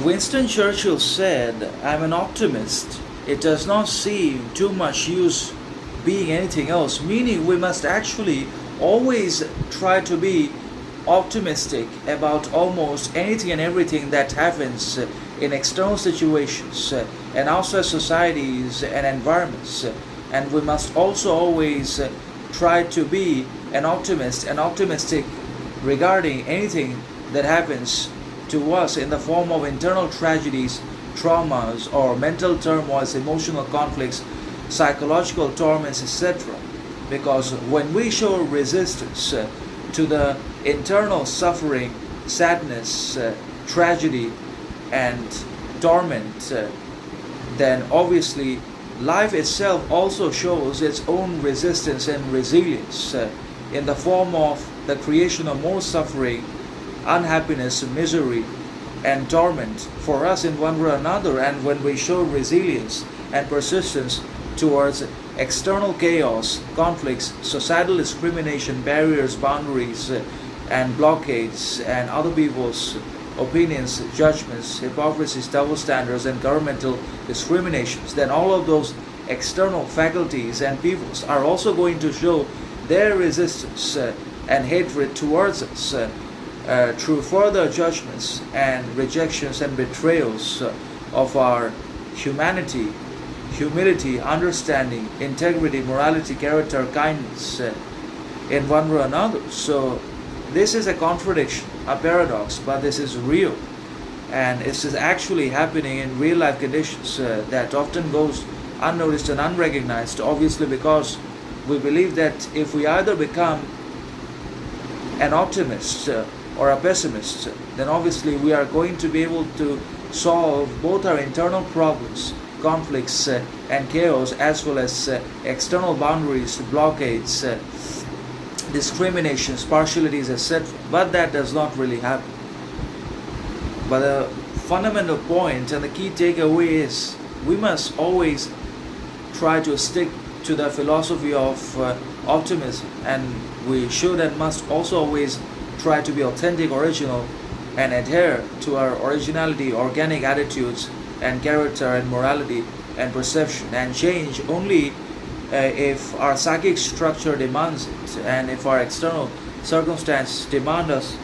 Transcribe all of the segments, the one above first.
Winston Churchill said, "I'm an optimist. It does not seem too much use being anything else," meaning we must actually always try to be optimistic about almost anything and everything that happens in external situations and outside societies and environments. And we must also always try to be an optimist and optimistic regarding anything that happens to us in the form of internal tragedies, traumas, or mental turmoils, emotional conflicts, psychological torments, etc. Because when we show resistance to the internal suffering, sadness, tragedy, and torment, then obviously life itself also shows its own resistance and resilience in the form of the creation of more suffering, unhappiness, misery, and torment for us in one way or another. And when we show resilience and persistence towards external chaos, conflicts, societal discrimination, barriers, boundaries, and blockades, and other people's opinions, judgments, hypocrisies, double standards, and governmental discriminations, then all of those external faculties and peoples are also going to show their resistance and hatred towards us through further judgments and rejections and betrayals of our humanity, humility, understanding, integrity, morality, character, kindness in one way or another. So this is a contradiction, a paradox, but this is real, and this is actually happening in real life conditions that often goes unnoticed and unrecognized, obviously because we believe that if we either become an optimist or a pessimist, then obviously we are going to be able to solve both our internal problems, conflicts, and chaos, as well as external boundaries, blockades, discriminations, partialities, etc. But that does not really happen. But the fundamental point and the key takeaway is we must always try to stick to the philosophy of optimism, and we should and must also always try to be authentic, original, and adhere to our originality, organic attitudes, and character, and morality, and perception, and change only if our psychic structure demands it, and if our external circumstances demand us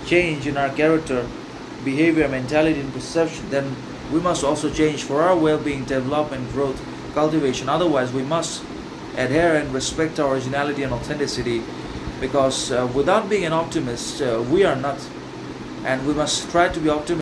change in our character, behavior, mentality, and perception, then we must also change for our well-being, development, growth, cultivation. Otherwise, we must adhere and respect our originality and authenticity, because without being an optimist, we are not, and we must try to be optimistic